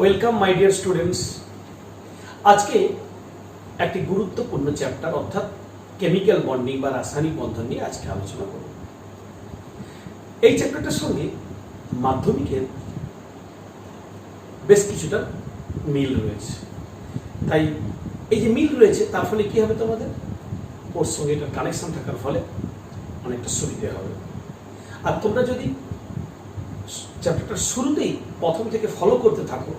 Welcome my dear students. আজকে একটি গুরুত্বপূর্ণ চ্যাপ্টার অর্থাৎ কেমিক্যাল বন্ডিং বা রাসায়নিক বন্ধন নিয়ে আজকে আলোচনা করব। এই চ্যাপ্টারটার সঙ্গে মাধ্যমিকের বেশ কিছুটা মিল রয়েছে, তাই এই যে মিল রয়েছে তার ফলে কি হবে, তোমাদের ওর সঙ্গে এটা কানেকশন থাকার ফলে অনেকটা সুবিধে হবে। আর তোমরা যদি চ্যাপ্টারটার শুরুতেই প্রথম থেকে ফলো করতে থাকো,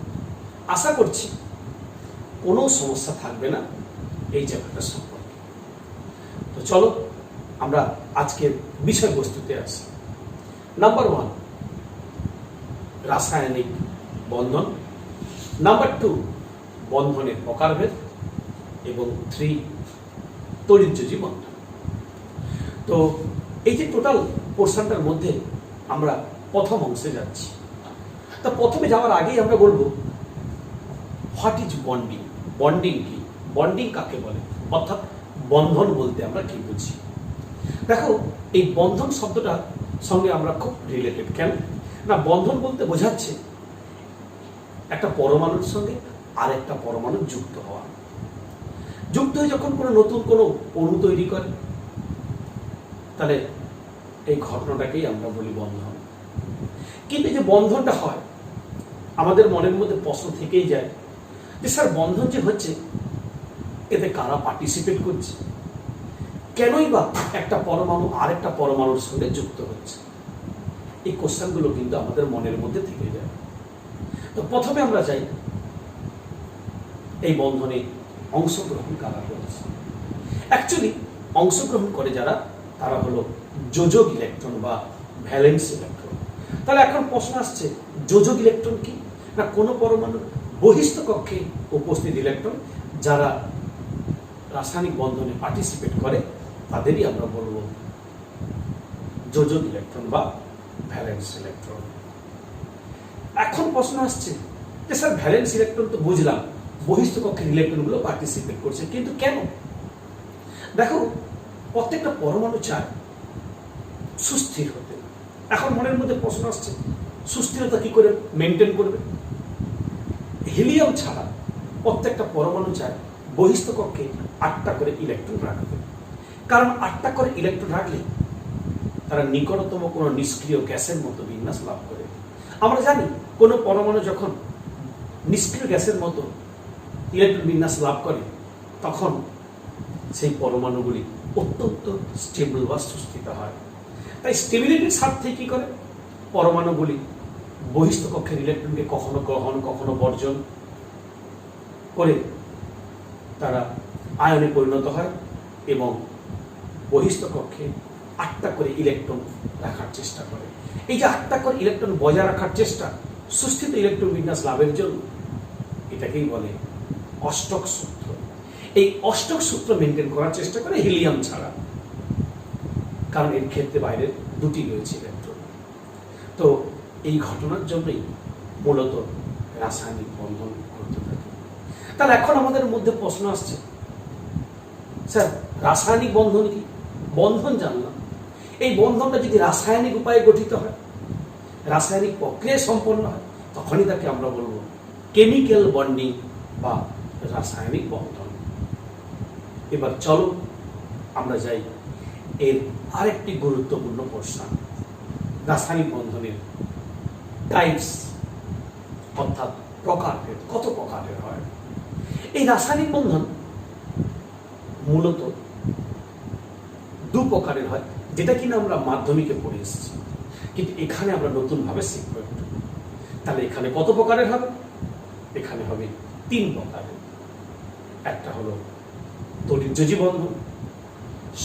আশা করছি কোনো সমস্যা থাকবে না এই চ্যাপ্টারটার সম্পর্কে। তো চলো আমরা আজকের বিষয়বস্তুতে আসি। নাম্বার 1 রাসায়নিক বন্ধন, নাম্বার 2 বন্ধনের প্রকারভেদ এবং 3 তড়িৎযোজী বন্ধন। তো এই যে টোটাল পোর্শনটার মধ্যে আমরা প্রথম অংশে যাচ্ছি। তা প্রথমে যাওয়ার আগেই আমরা বলবো হোয়াট ইজ বন্ডিং। বন্ডিং কি, বন্ডিং কাকে বলে, অর্থাৎ বন্ধন বলতে আমরা কি বুঝি। দেখো, এই বন্ধন শব্দটার সঙ্গে আমরা খুব রিলেটেড। কেন না, বন্ধন বলতে বোঝাচ্ছে একটা পরমাণুর সঙ্গে আর একটা পরমাণু যুক্ত হওয়া। যুক্ত হয়ে যখন কোনো নতুন কোনো অণু তৈরি করে, তাহলে এই ঘটনাটাকেই আমরা বলি বন্ধন। কিন্তু যে বন্ধনটা হয়, আমাদের মনের মধ্যে প্রশ্ন থেকেই যায় যে স্যার বন্ধন যে হচ্ছে এতে কারা পার্টিসিপেট করছে, কেনই বা একটা পরমাণু আর একটা পরমাণুর সঙ্গে যুক্ত হচ্ছে। এই কোশ্চেনগুলো কিন্তু আমাদের মনের মধ্যে থেকে যায়। তো প্রথমে আমরা চাই এই বন্ধনে অংশগ্রহণ কারা করেছে। অ্যাকচুয়ালি অংশগ্রহণ করে যারা, তারা হলো যোজক ইলেকট্রন বা ভ্যালেন্স ইলেকট্রন। তাহলে এখন প্রশ্ন আসছে, যোজক ইলেকট্রন কি না, কোনো পরমাণুর বহিস্থ কক্ষে উপস্থিত ইলেকট্রন যারা রাসায়নিক বন্ধনে পার্টিসিপেট করে তাদেরই আমরা বলবো যোজক ইলেকট্রন বা ভ্যালেন্স ইলেকট্রন। এখন প্রশ্ন আসছে যে স্যার ভ্যালেন্স ইলেকট্রন তো বুঝলাম, বহিস্থ কক্ষের ইলেকট্রনগুলো পার্টিসিপেট করছে, কিন্তু কেন? দেখো, প্রত্যেকটা পরমাণু চায় সুস্থির হতে। এখন মনের মধ্যে প্রশ্ন আসছে, সুস্থিরতা কি করে মেনটেন করবে? হিলিয়াম ছাড়া প্রত্যেকটা পরমাণু চায় বহিস্থ কক্ষে 8টা করে ইলেকট্রন রাখবে। কারণ 8টা করে ইলেকট্রন রাখলে তারা নিকটতম কোনো নিষ্ক্রিয় গ্যাসের মতো বিন্যাস লাভ করে। আমরা জানি কোনো পরমাণু যখন নিষ্ক্রিয় গ্যাসের মতো ইলেকট্রন বিন্যাস লাভ করে, তখন সেই পরমাণুগুলি অত্যন্ত স্টেবল বা সুস্থিত হয়। তাই স্টেবিলিটির স্বার্থে কি করে, পরমাণুগুলি বহিস্থ কক্ষের ইলেকট্রনকে কখনো গ্রহণ কখনো বর্জন করে তারা আয়নে পরিণত হয় এবং বহিস্থ কক্ষে 8টা করে ইলেকট্রন রাখার চেষ্টা করে। এই যে 8টা করে ইলেকট্রন বজায় রাখার চেষ্টা, সুস্থিত ইলেকট্রন বিন্যাস লাভের জন্য, এটাকেই বলে অষ্টক সূত্র। এই অষ্টক সূত্র মেনটেন করার চেষ্টা করে হিলিয়াম ছাড়া, কারণ এর ক্ষেত্রে বাইরের 2টি রয়েছে ইলেকট্রন। তো এই ঘটনার জন্যই মূলত রাসায়নিক বন্ধন করতে থাকে। তাহলে এখন আমাদের মধ্যে প্রশ্ন আসছে, স্যার রাসায়নিক বন্ধন কি? বন্ধন জানলাম, এই বন্ধনটা যদি রাসায়নিক উপায়ে গঠিত হয়, রাসায়নিক প্রক্রিয়ায় সম্পন্ন হয়, তখনই তাকে আমরা বলবো কেমিক্যাল বন্ডিং বা রাসায়নিক বন্ধন। এবার চলো আমরা যাই এর আরেকটি গুরুত্বপূর্ণ পোর্শন, রাসায়নিক বন্ধনের টাইপস, অর্থাৎ প্রকারভেদ। কত প্রকারের হয় এই রাসায়নিক বন্ধন? মূলত 2 প্রকারের হয়, যেটা কিনা আমরা মাধ্যমিকে পড়ে এসেছি, কিন্তু এখানে আমরা নতুনভাবে শিখবো একটু। তাহলে এখানে কত প্রকারের হবে? এখানে হবে 3 প্রকারের। একটা হলো তড়িৎযোজী বন্ধন,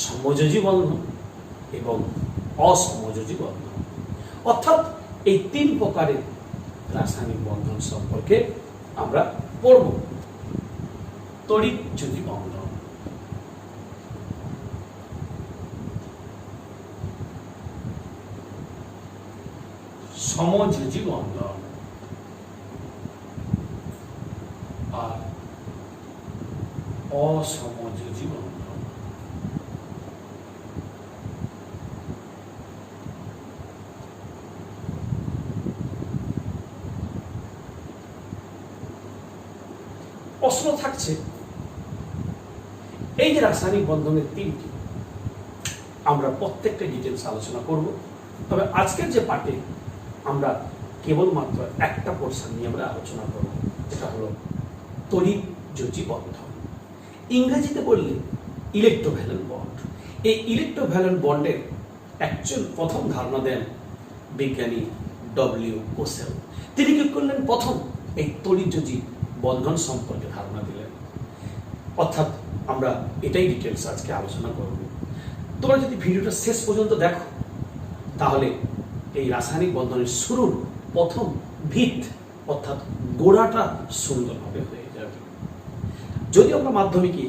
সমযোজী বন্ধন এবং অসমযোজী বন্ধন। অর্থাৎ এই 3 প্রকারের রাসায়নিক বন্ধন সম্পর্কে আমরা পড়ব। তড়িৎযোজী বন্ধন, সমযোজী বন্ধন আর অসমযোজী বন্ধন। প্রশ্ন থাকছে এই যে রাসায়নিক বন্ধনের তিনটি, আমরা প্রত্যেকটা ডিটেলস আলোচনা করব। তবে আজকের যে পার্টে আমরা কেবলমাত্র একটা পোর্শন নিয়ে আমরা আলোচনা করব, এটা হলো তড়িৎযোজী বন্ধন। ইংরেজিতে বললে ইলেকট্রোভ্যালেন্ট বন্ড। এই ইলেকট্রোভ্যালেন্ট বন্ডের অ্যাকচুয়াল প্রথম ধারণা দেন বিজ্ঞানী ডব্লিউ কোসেল। তিনি কি করলেন? প্রথম এই তড়িৎযোজী বন্ধন সম্পর্কে ধারণা দিলেন। অর্থাৎ আমরা এটাই ডিটেলস আজকে আলোচনা করব। তোমরা যদি ভিডিওটা শেষ পর্যন্ত দেখো তাহলে এই রাসায়নিক বন্ধনের শুরুর প্রথম ভিত অর্থাৎ গোড়াটা সুন্দরভাবে হয়ে যাবে। যদি আমরা মাধ্যমিকে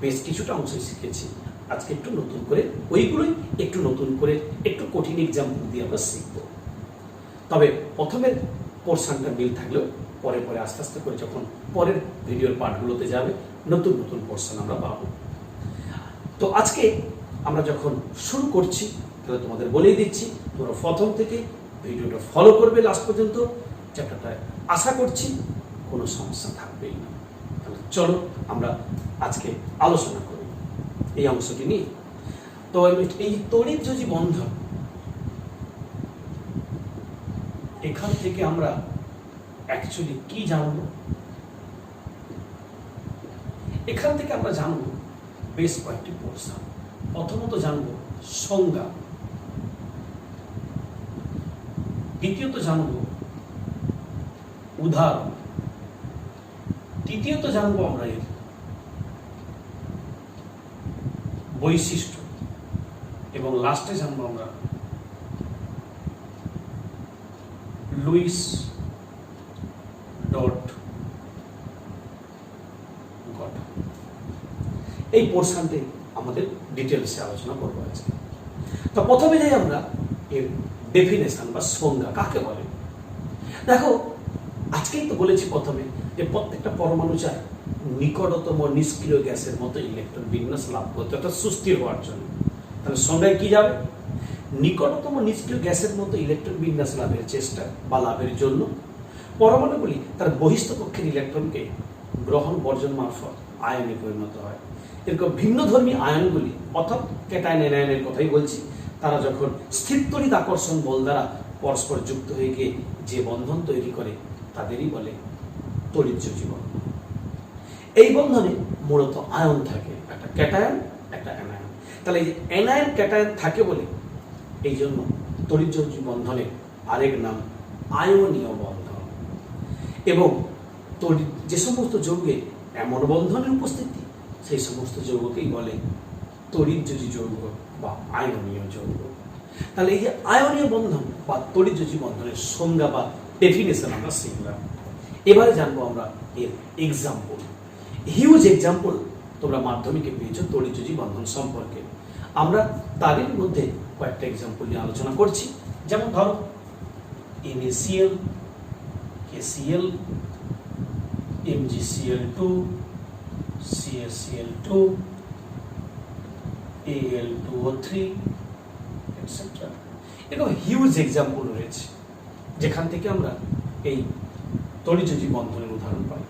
বেশ কিছুটা অংশ শিখেছি, আজকে একটু নতুন করে ওইগুলোই একটু নতুন করে একটু কঠিন এক্সাম্পল দিয়ে আমরা শিখব। তবে প্রথমের পোর্শনটা মিল থাকলেও পরে পরে আস্তে আস্তে করে যখন পরের ভিডিওর পার্টগুলোতে যাবে নতুন নতুন পোর্শন আমরা পাবো। তো আজকে আমরা যখন শুরু করছি তাহলে তোমাদের বলেই দিচ্ছি, তোমরা প্রথম থেকে ভিডিওটা ফলো করবে লাস্ট পর্যন্ত। চ্যাপ্টারটায় আশা করছি কোনো সমস্যা থাকবেই না। তাহলে চলো আমরা আজকে আলোচনা করি এই অংশটি নিয়ে। তো এই তড়িৎযোজী বন্ধন, এখান থেকে আমরা অ্যাকচুয়ালি কি জানব? এখান থেকে আমরা জানব বেশ কয়েকটি পোর্শন। প্রথমত জানব সংজ্ঞা, দ্বিতীয়ত জানব উদাহরণ, তৃতীয়ত জানব আমরা এর বৈশিষ্ট্য এবং লাস্টে জানব আমরা লুইস ডট গঠন। এই পোর্শনটি আমাদের ডিটেলসে আলোচনা করবো আজকে। তো প্রথমে যাই আমরা এর ডেফিনেশন বা সংজ্ঞা কাকে বলে। দেখো, আজকেই তো বলেছি প্রথমে যে প্রত্যেকটা পরমাণু চায় নিকটতম নিষ্ক্রিয় গ্যাসের মতো ইলেকট্রন বিন্যাস লাভ করতে, অর্থাৎ সুস্থির হওয়ার জন্য। তাহলে সংজ্ঞায় কি যাবে? নিকটতম নিষ্ক্রিয় গ্যাসের মতো ইলেকট্রন বিন্যাস লাভের চেষ্টা বা লাভের জন্য পরমাণুগুলি তার বহিস্থ কক্ষের ইলেকট্রনকে গ্রহণ বর্জন মারফত আয়নে পরিণত হয়। এরকম ভিন্নধর্মী আয়নগুলি অর্থাৎ ক্যাটায়ন অ্যানায়নের কথাই বলছি, তারা যখন স্থির তড়িৎ আকর্ষণ বল দ্বারা পরস্পর যুক্ত হয়ে গিয়ে যে বন্ধন তৈরি করে তাদেরই বলে তড়িৎযোজী বন্ধন। এই বন্ধনে মূলত আয়ন থাকে, একটা ক্যাটায়ন একটা অ্যানায়ন। তাহলে এই যে অ্যানায়ন ক্যাটায়ন থাকে বলে এই জন্য তড়িৎযোজী বন্ধনের আরেক নাম আয়নীয় বন্ধন। এবং যে সমস্ত যৌগে এমন বন্ধনের উপস্থিতি সেই সমস্ত যৌগকেই বলে তড়িৎযোজী যৌগ বা আয়নীয় যৌগ। তাহলে এই যে আয়নীয় বন্ধন বা তড়িৎযোজী বন্ধনের সংজ্ঞা বা ডেফিনেশন আমরা শিখলাম। এবারে জানবো আমরা এর এক্সাম্পল। হিউজ এক্সাম্পল তোমরা মাধ্যমিকে পেয়েছো তড়িৎযোজী বন্ধন সম্পর্কে। আমরা তাদের মধ্যে কয়েকটা এক্সাম্পল নিয়ে আলোচনা করছি। যেমন ধরো NaCl, KCl, MgCl2, CaCl2, Al2O3 etcetera. এরকম হিউজ এক্সাম্পল রয়েছে যেখান থেকে আমরা এই তড়িৎযোজী বন্ধনের উদাহরণ পাই।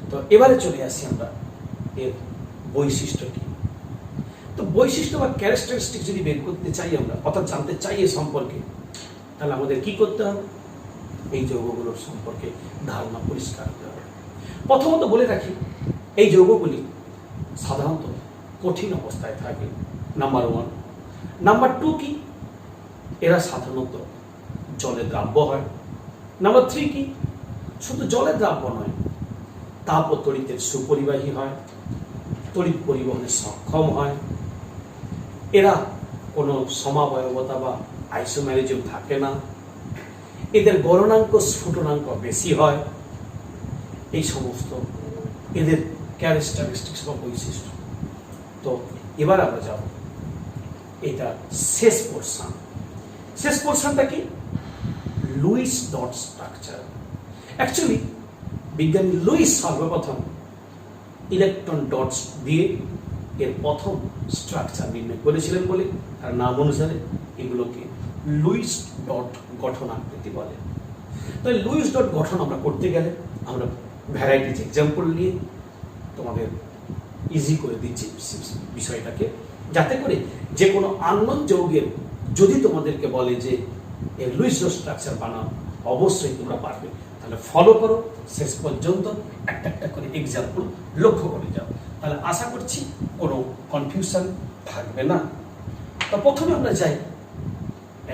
তো এবারে চলে আসি আমরা এর বৈশিষ্ট্য কি। তো বৈশিষ্ট্য বা ক্যারেক্টারিস্টিক যদি বের করতে চাই আমরা, অর্থাৎ জানতে চাই এ সম্পর্কে, তাহলে আমাদের কি করতে হবে? এই যৌগগুলোর সম্পর্কে ধারণা পরিষ্কার হতে হবে। প্রথমত বলে রাখি, এই যৌগগুলি সাধারণত কঠিন অবস্থায় থাকে, নাম্বার 1। নাম্বার 2 কি? এরা সাধারণত জলে দ্রাব্য হয়। নাম্বার 3 কি? শুধু জলে দ্রাব্য নয়, তাপ ও তড়িতের সুপরিবাহী হয়, তড়িৎ পরিবহনে সক্ষম হয়। এরা কোনো সমাবয়বতা বা আইসোম্যারিজম থাকে না। এদের গলনাঙ্ক স্ফুটনাঙ্ক বেশি হয়। এই সমস্ত এদের ক্যারেক্টারিস্টিক্স বা বৈশিষ্ট্য। তো এবার আমরা যাব এটা শেষ পোর্শন। শেষ পোর্শনটা কি? Luis dot structure. অ্যাকচুয়ালি বিজ্ঞানী লুইস সর্বপ্রথম ইলেকট্রন ডটস দিয়ে এর প্রথম স্ট্রাকচার নির্ণয় করেছিলেন বলে তার নাম অনুসারে এগুলোকে লুইস ডট গঠন আকৃতি বলে। তাই লুইস ডট গঠন আমরা করতে গেলে আমরা ভ্যারাইটিজ এক্সাম্পল নিয়ে তোমাদের ইজি করে দিচ্ছি বিষয়টাকে, যাতে করে যে কোনো আননোন যৌগের যদি তোমাদেরকে বলে যে এর লুইস রো স্ট্রাকচার বানাও, অবশ্যই তোমরা পারবে। তাহলে ফলো করো শেষ পর্যন্ত, একটা একটা করে এক্সাম্পল লক্ষ্য করে যাও, তাহলে আশা করছি কোনো কনফিউশন থাকবে না। তো প্রথমে আমরা যাই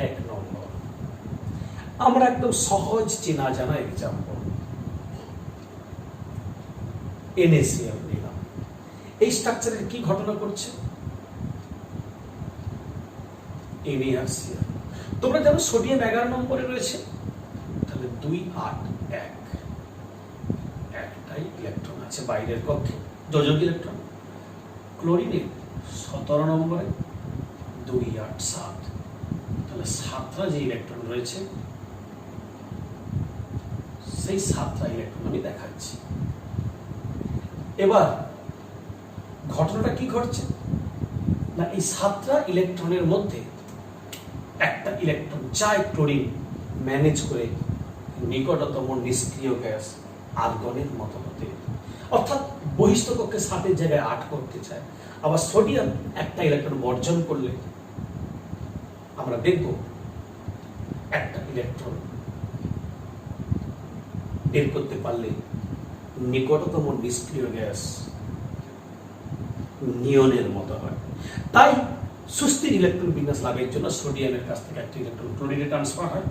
1 নম্বর, আমরা একদম সহজ চেনা জানা এক্সাম্পল NaCl নিলাম। এই স্ট্রাকচারের কি ঘটনা করছে? NaCl। তোমরা জানো সোডিয়াম 11 নম্বরে রয়েছে, তাহলে 2 8 1 একটাই ইলেকট্রন আছে বাইরের কক্ষে, যোজক ইলেকট্রন। ক্লোরিনের 17 নম্বরে 2 8 7, তাহলে 7টা যে ইলেকট্রন রয়েছে সেই 7টা ইলেকট্রন আমি দেখাচ্ছি। এবার ঘটনাটা কি ঘটছে না, এই 7টা ইলেকট্রনের মধ্যে একটা ইলেকট্রন চায় ক্লোরিন ম্যানেজ করে নিকটতম নিষ্ক্রিয় গ্যাস আর্গনের মতো হতে, অর্থাৎ বহিস্থ কক্ষে 7-এর জায়গায় 8 করতে চায়। আবার সোডিয়াম একটা ইলেকট্রন বর্জন করলে আমরা দেখব একটা ইলেকট্রন বের করতে পারলে নিকটতম নিষ্ক্রিয় গ্যাস নিয়নের মতো হয়। তাই সুস্থির ইলেকট্রন বিন্যাস লাভের জন্য সোডিয়ামের কাছ থেকে একটা ইলেকট্রন ক্লোরিনে ট্রান্সফার হয়।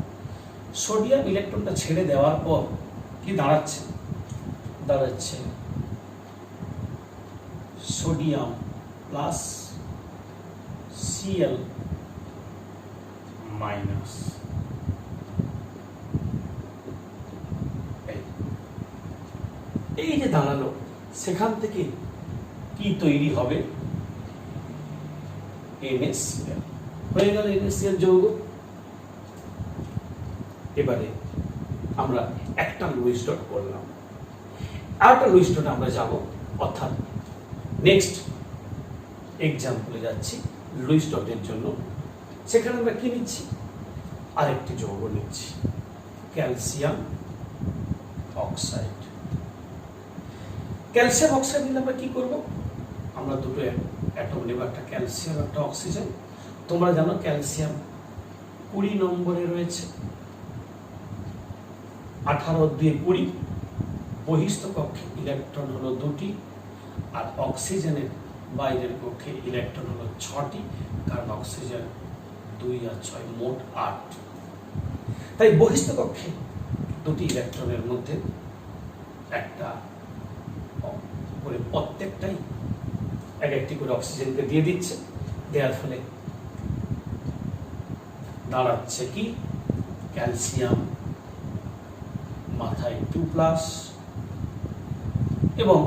সোডিয়াম ইলেকট্রনটা ছেড়ে দেওয়ার পর কি দাঁড়াচ্ছে? দাঁড়াচ্ছে সোডিয়াম প্লাস Cl মাইনাস। এই যে দাঁড়ালো, সেখান থেকে কি তৈরি হবে? NaCl হয়ে গেল NaCl যৌগ। এবারে আমরা একটা লুইস ডট করলাম, আর একটা লুইস ডট আমরা যাব, অর্থাৎ নেক্সট এক্সাম্পলে যাচ্ছি লুইস ডটের জন্য। সেখানে আমরা কি নিচ্ছি? আরেকটি যৌগ নিচ্ছি, ক্যালসিয়াম অক্সাইড। ক্যালসিয়াম অক্সাইড নিলে আমরা কি করব? আমরা দুটো অ্যাটম নেব, একটা ক্যালসিয়াম একটা অক্সিজেন। তোমরা জানো ক্যালসিয়াম 20 নম্বরে রয়েছে, 18 2 20। বহিস্থ কক্ষে ইলেকট্রন হলো 2টি, আর অক্সিজেনের বাইরের কক্ষে ইলেকট্রন হলো 6টি, কারণ অক্সিজেন 2 আর 6 মোট 8। তাই বহিস্থ কক্ষে 2টি ইলেকট্রনের মধ্যে একটা করে প্রত্যেকটাই এক একটি করে অক্সিজেনকে দিয়ে দিচ্ছে। দেওয়ার ফলে দাঁড়াচ্ছে কি? ক্যালসিয়াম মাথায় 2+ এবং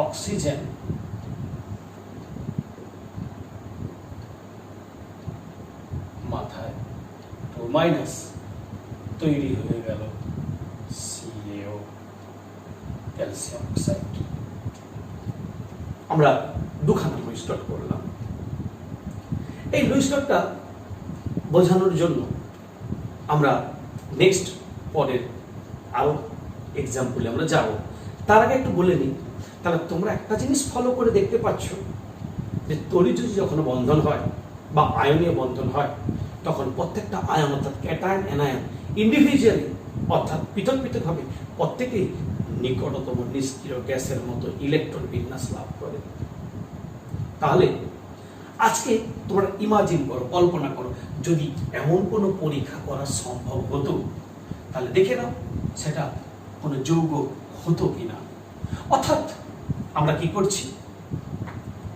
অক্সিজেন মাথায় 2- তৈরি হয়ে গেল CaO ক্যালসিয়াম অক্সাইড। আমরা দুখানা লুইস ডট করলাম। এই লুইস ডটটা বোঝানোর জন্য আমরা নেক্সট পরের আরো এক্সাম্পলে আমরা যাব। তার আগে একটু বলে নিই, তাহলে তোমরা একটা জিনিস ফলো করে দেখতে পাচ্ছ যে তড়িৎ যখন বন্ধন হয় বা আয়নীয় বন্ধন হয়, তখন প্রত্যেকটা আয়ন অর্থাৎ ক্যাটায়ন অ্যানায়ন ইন্ডিভিজুয়ালি অর্থাৎ পৃথক পৃথকভাবে প্রত্যেকেই নিকটতম নিষ্ক্রিয় গ্যাসের মতো ইলেকট্রন বিন্যাস লাভ করে। তাহলে আজকে তোমরা ইমাজিন করো, কল্পনা করো, যদি এমন কোনো পরীক্ষা করা সম্ভব হতো, তাহলে দেখে নাও সেটা কোনো যৌগ হতো কিনা। অর্থাৎ আমরা কি করছি?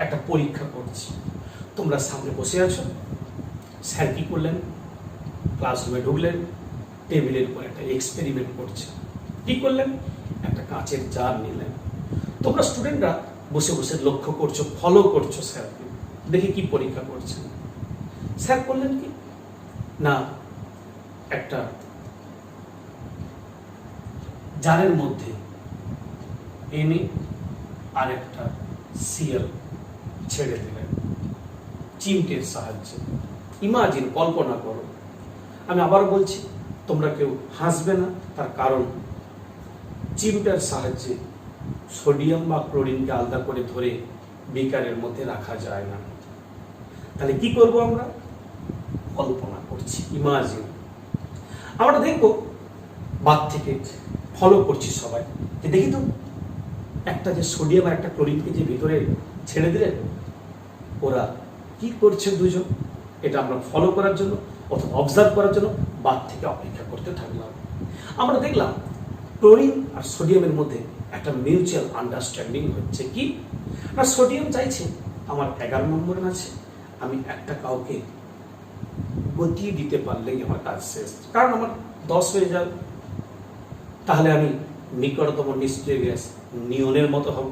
একটা পরীক্ষা করছি। তোমরা সামনে বসে আছো, স্যার কি করলেন? ক্লাসরুমে ঢুকলেন, টেবিলের উপর একটা এক্সপেরিমেন্ট করছে। কি করলেন? একটা কাঁচের জার নিলেন। তোমরা স্টুডেন্টরা বসে বসে লক্ষ্য করছো, ফলো করছো স্যারকে, দেখি কি পরীক্ষা করছেন। স্যার করলেন কি না, একটা জারের মধ্যে Na আর একটা Cl ছেড়ে দিলেন চিমটের সাহায্যে। ইমাজিন, কল্পনা করো। আমি আবার বলছি, তোমরা কেউ হাসবে না, তার কারণ চিমটার সাহায্যে সোডিয়াম বা ক্লোরিনকে আলাদা করে ধরে বিকারের মধ্যে রাখা যায় না। তাহলে কি করব আমরা? কল্পনা করছি, ইমাজিন। আমরা দেখব বাদ থেকে ফলো করছি সবাই, যে দেখি তো একটা যে সোডিয়াম আর একটা ক্লোরিনকে যে ভিতরে ছেড়ে দিলেন, ওরা কি করছে দুজন, এটা আমরা ফলো করার জন্য অথবা অবজার্ভ করার জন্য বাদ থেকে অপেক্ষা করতে থাকলাম। আমরা দেখলাম ক্লোরিন আর সোডিয়ামের মধ্যে একটা মিউচুয়াল আন্ডারস্ট্যান্ডিং হচ্ছে। কি না, সোডিয়াম চাইছে আমার 11 নম্বরে আছে, আমি একটা কাউকে গতিয়ে দিতে পারলেই আমার কাজ শেষ, কারণ আমার 10 হয়ে যাবে, তাহলে আমি নিকটতম নিষ্ক্রিয় গ্যাস নিয়নের মতো হব।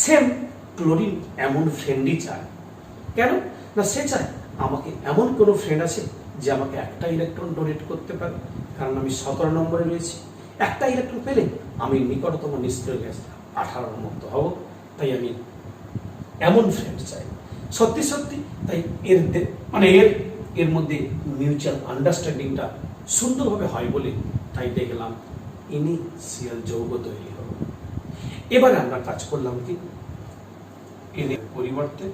সেম ক্লোরিন এমন ফ্রেন্ডই চায়। কেন না, সে চায় আমাকে এমন কোনো ফ্রেন্ড আছে যে আমাকে একটা ইলেকট্রন ডোনেট করতে পারে, কারণ আমি 17 নম্বরে রয়েছি। একটা ইলেকট্রন পেলে আমি নিকটতম নিষ্ক্রিয় গ্যাস 18 মতো হব, তাই আমি এমন ফ্রেন্ড চাই। সত্যি সত্যি তাই এর মধ্যে মিউচুয়াল আন্ডারস্ট্যান্ডিংটা সুন্দরভাবে হয় বলে তাই দেখলাম ইনিশিয়াল যৌগ তৈরি হলো। এবারে আমরা কাজ করলাম কি, এর পরিবর্তে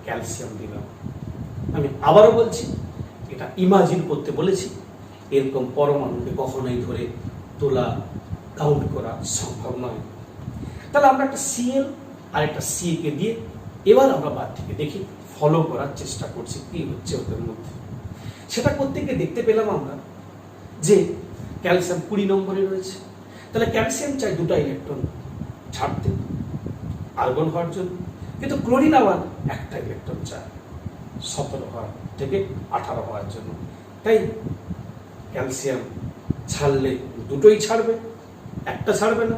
ক্যালসিয়াম দিলাম। আমি আবারও বলছি, এটা ইমাজিন করতে বলেছি, এরকম পরমাণুকে কখনোই ধরে তোলা কাউন্ট করা সম্ভব নয়। তাহলে আমরা একটা সিএল আর একটা সি কে দিয়ে এবার আমরা বাদ থেকে দেখি, ফলো করার চেষ্টা করছি কি হচ্ছে ওদের মধ্যে। সেটা করতে গিয়ে দেখতে পেলাম আমরা যে ক্যালসিয়াম 20 নম্বরে রয়েছে। তাহলে ক্যালসিয়াম চাই 2টা ইলেকট্রন ছাড়তে আর্গন হওয়ার জন্য, কিন্তু ক্লোরিন আবার একটা ইলেকট্রন চায় 17 হওয়ার থেকে 18 হওয়ার জন্য। তাই ক্যালসিয়াম ছাড়লে দুটোই ছাড়বে, একটা ছাড়বে না,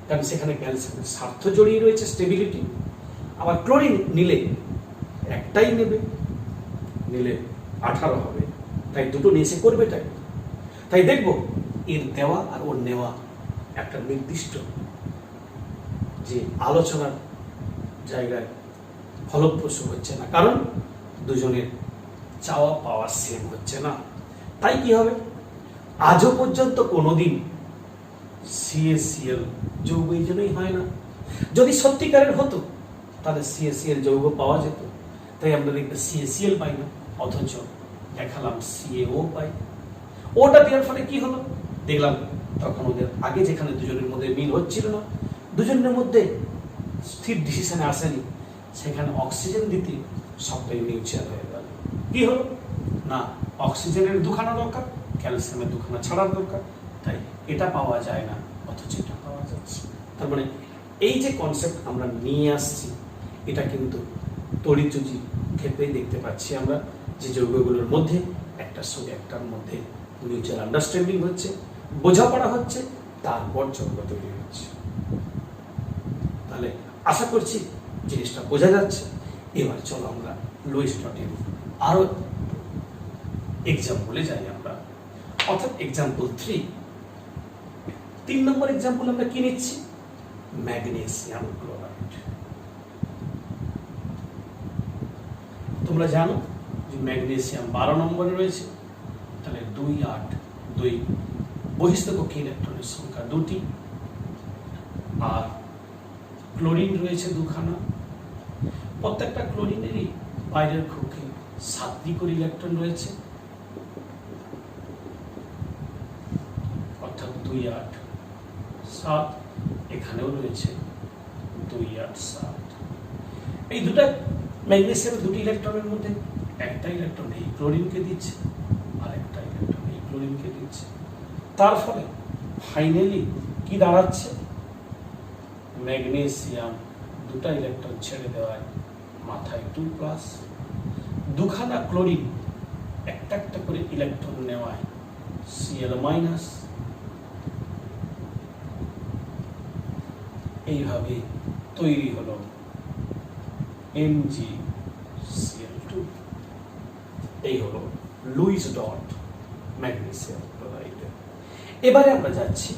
কারণ সেখানে ক্যালসিয়ামের স্বার্থ জড়িয়ে রয়েছে, স্টেবিলিটি। আবার ক্লোরিন নিলে একটাই নেবে, নিলে 18 হবে, তাই দুটো নিয়ে সে করবে তাই। তাই দেখবো এর দেওয়া আর ওর নেওয়া একটা নির্দিষ্ট যে আলোচনার জায়গায় ফলপ্রসূ হচ্ছে না, কারণ দুজনের চাওয়া পাওয়া সেম হচ্ছে না। তাই কি হবে, আজও পর্যন্ত কোনোদিন সিএসিএল যৌগ এই জন্যই হয় না। যদি সত্যিকারের হতো তাহলে সিএসিএল যৌগ পাওয়া যেত। তাই আমরা দেখতে সিএসিএল পাই না, অথচ দেখালাম সিএও পাই। ওটা দেওয়ার ফলে কি হলো, দেখলাম তখন ওদের আগে যেখানে দুজনের মধ্যে মিল হচ্ছিল না, দুজনের মধ্যে স্থির ডিসিশনে আসেনি, সেখানে অক্সিজেন দিতে সবটাই মিউচুয়াল হয়ে গেল। কি হলো না, অক্সিজেনের দুখানা দরকার, ক্যালসিয়ামের দুখানা ছাড়ার দরকার, তাই এটা পাওয়া যায় না, অথচ এটা পাওয়া যাচ্ছে। তার মানে এই যে কনসেপ্ট আমরা নিয়ে আসছি, এটা কিন্তু তড়িৎচুজি ক্ষেত্রেই দেখতে পাচ্ছি আমরা, যে যৌগগুলোর মধ্যে একটার সঙ্গে একটার মধ্যে মিউচুয়াল আন্ডারস্ট্যান্ডিং হচ্ছে, বোঝাপড়া হচ্ছে, তারপর যৌগ তৈরি হচ্ছে। তাহলে আশা করছি জিনিসটা বোঝা যাচ্ছে। এবার চলো আমরা লুইস ডটের আরো এক্সাম্পলে যাই আমরা, অর্থাৎ এক্সাম্পল 3 নম্বর এক্সাম্পল আমরা কি নিচ্ছি, ম্যাগনেসিয়াম ক্লোরাইড। তোমরা জানো যে ম্যাগনেসিয়াম 12 নম্বরে রয়েছে, তাহলে 2, 8, 2 বহিঃস্থকক্ষী ইলেকট্রনের সংখ্যা 2টি, আর ক্লোরিন রয়েছে 2খানা। প্রত্যেকটা ক্লোরিনেরই বাইরের কক্ষে 7টি করে ইলেকট্রন রয়েছে, অর্থাৎ 2, 8, 7। এখানেও রয়েছে 2, 8, 7। এই দুটা ম্যাগনেসিয়ামের 2টি ইলেকট্রনের মধ্যে একটা ইলেকট্রন এই ক্লোরিনকে দিচ্ছে, আর একটা ইলেকট্রন এই ক্লোরিনকে দিচ্ছে। তার ফলে ফাইনালি কি দাঁড়াচ্ছে, ম্যাগনেসিয়াম 2টা ইলেকট্রন ছেড়ে দেওয়ায় মাথায় 2+, দুখানা ক্লোরিন একটা একটা করে ইলেকট্রন নেওয়ায় Cl-, এইভাবে তৈরি হলো MgCl2। এই হলো লুইস ডট ম্যাগনেসিয়াম ক্লোরাইড। এবারে আমরা যাচ্ছি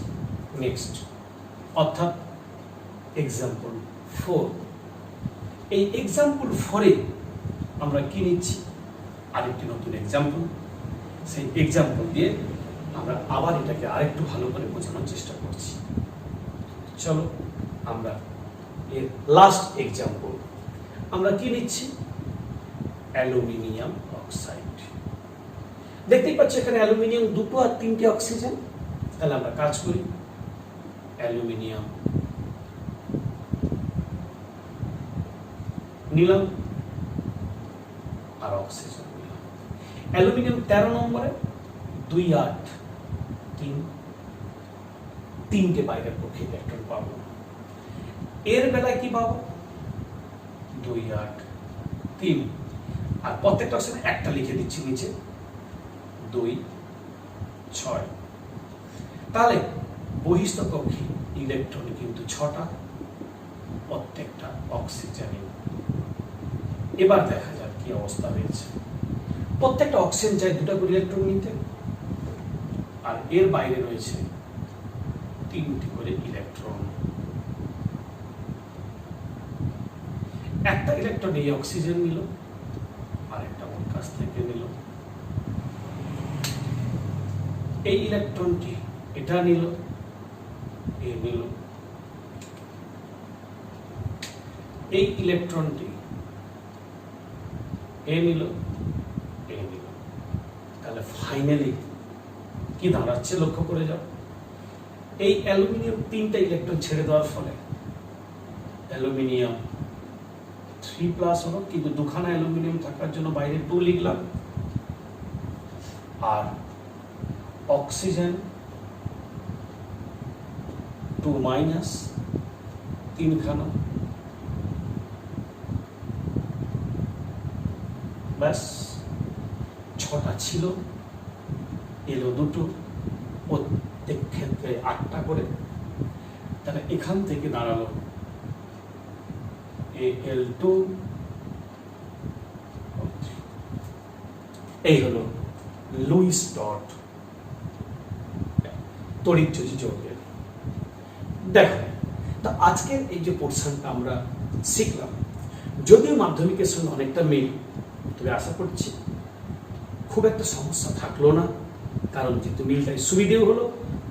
নেক্সট, অর্থাৎ এক্সাম্পল 4। এই এক্সাম্পল 4-এ আমরা কি নিচ্ছি, আরেকটি নতুন এক্সাম্পল। সেই এক্সাম্পল দিয়ে আমরা আবার এটাকে আরেকটু ভালো করে বোঝানোর চেষ্টা করছি। চলো আমরা এর লাস্ট এক্সাম্পল আমরা কি নিচ্ছি, অ্যালুমিনিয়াম অক্সাইড। দেখতেই পাচ্ছ এখানে অ্যালুমিনিয়াম দুটো আর তিনটে অক্সিজেন। তাহলে আমরা কাজ করি, অ্যালুমিনিয়াম নিলাম আর অক্সিজেন নিলাম। অ্যালুমিনিয়াম 13 নম্বরে 2 8 3 তিনটে বাইরের পক্ষে ইলেকট্রন পাবো। এর বেলায় কি পাবো, 2 8 3, আর প্রত্যেকটা অক্সিজেন একটা লিখে দিচ্ছি নিচে, 2 6। তাহলে বহিস্থ কক্ষে ইলেকট্রন কিন্তু 6টা, প্রত্যেকটা অক্সিজেন। এবার দেখা যাক কি অবস্থা হয়েছে। প্রত্যেকটা অক্সিজেন চাই 2টা করে ইলেকট্রন নিতে, আর এর বাইরে রয়েছে 3টি করে ইলেকট্রন। একটা ইলেকট্রন এই অক্সিজেন নিল, আর একটা ওর কাছ থেকে নিল। এই ইলেকট্রনটি এটা নিল, এ নিল। এই ইলেকট্রনটি এ নিল, এ নিল। তাহলে ফাইনালি কি দাঁড়াচ্ছে লক্ষ্য করে যাও। এই অ্যালুমিনিয়াম 3টা ইলেকট্রন ছেড়ে দেওয়ার ফলে অ্যালুমিনিয়াম 3+ হলো, কিন্তু দুখানা অ্যালুমিনিয়াম থাকার জন্য বাইরে 2 লিখলাম, আর অক্সিজেন 2- 3খানা। ব্যাস 6টা ছিল, এলো 2টো, প্রত্যেক ক্ষেত্রে 8টা করে। তাহলে এখান থেকে দাঁড়ালো Al2, এই হলো লুইস ডট তড়িৎযোজী যৌগের। দেখো, তো আজকের এই যে পোর্শনটা আমরা শিখলাম, যদিও মাধ্যমিকের সঙ্গে অনেকটা মিল, তবে আশা করছি খুব একটা সমস্যা থাকলো না, কারণ যেহেতু মিলটাই সুবিধেও হলো,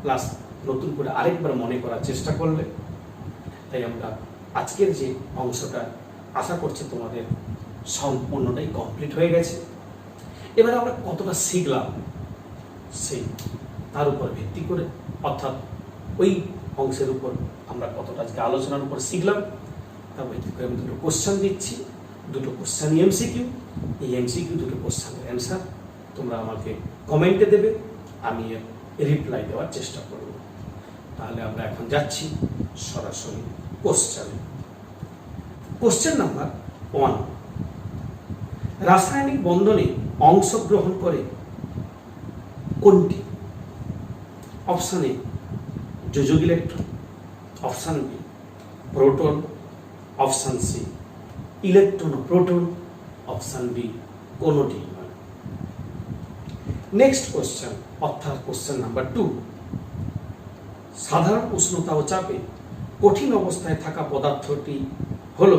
প্লাস নতুন করে আরেকবার মনে করার চেষ্টা করলে। তাই আমরা আজকের যে অংশটা আশা করছি তোমাদের সম্পূর্ণটাই কমপ্লিট হয়ে গেছে। এবারে আমরা কতটা শিখলাম সেই তার উপর ভিত্তি করে, অর্থাৎ ওই অংশের উপর আমরা কতটা আজকে আলোচনার উপর শিখলাম তার ভিত্তি করে আমি 2টো কোশ্চেন দিচ্ছি। 2টো কোশ্চেন এমসিকিউ, এই এমসিকিউ 2টো কোশ্চেনের অ্যান্সার তোমরা আমাকে কমেন্টে দেবে, আমি রিপ্লাই দেওয়ার চেষ্টা করব। তাহলে আমরা এখন যাচ্ছি সরাসরি কোশ্চেনে। কোশ্চেন নাম্বার 1, রাসায়নিক বন্ধনে অংশগ্রহণ করে কোনটি? অপশন এ যোজক electron, option B proton, option C electron ও প্রোটন, অপশন ডি কোনটি নয়। নেক্সট কোশ্চেন, অর্থাৎ কোশ্চেন নাম্বার 2, সাধারণ উষ্ণতা ও চাপে কঠিন অবস্থায় থাকা পদার্থটি হল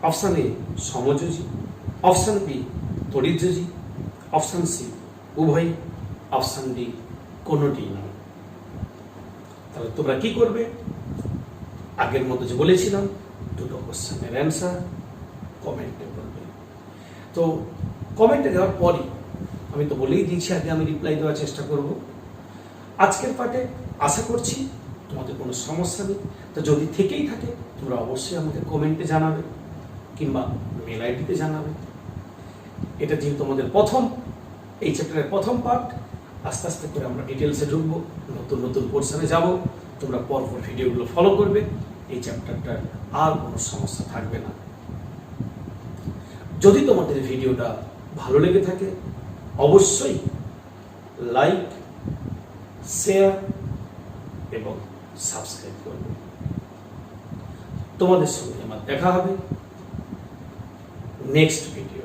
অপশন এ সমযোজী, অপশন বি তড়িৎযোজী, অপশন সি উভয়, অপশন ডি কোনটি নয়। তাহলে তোমরা কি করবে? আগের মতো যে বলেছিলাম 2টো কোশ্চেনের অ্যান্সার কমেন্টে বলবে। তো কমেন্টে দেওয়ার পরই আমি তো বলেই দিয়েছি আগে আমি রিপ্লাই দেওয়ার চেষ্টা করব। আজকের পার্টে আশা করছি তোমাদের কোনো সমস্যা নেই। তো যদি থেকেই থাকে তোমরা অবশ্যই আমাকে কমেন্টে জানাবে কিংবা মেল আইডিতে জানাবে। এটা যেহেতু তোমাদের প্রথম, এই চ্যাপ্টারের প্রথম পার্ট, আস্তে আস্তে করে আমরা ডিটেলসে ঢুকবো, নতুন নতুন পোর্শনে যাব। তোমরা পরপর ভিডিওগুলো ফলো করবে, এই চ্যাপ্টারটার আর কোনো সমস্যা থাকবে না। যদি তোমাদের ভিডিওটা ভালো লেগে থাকে অবশ্যই লাইক, শেয়ার এবং সাবস্ক্রাইব করবে। তোমাদের সঙ্গে আমার দেখা হবে নেক্সট ভিডিও।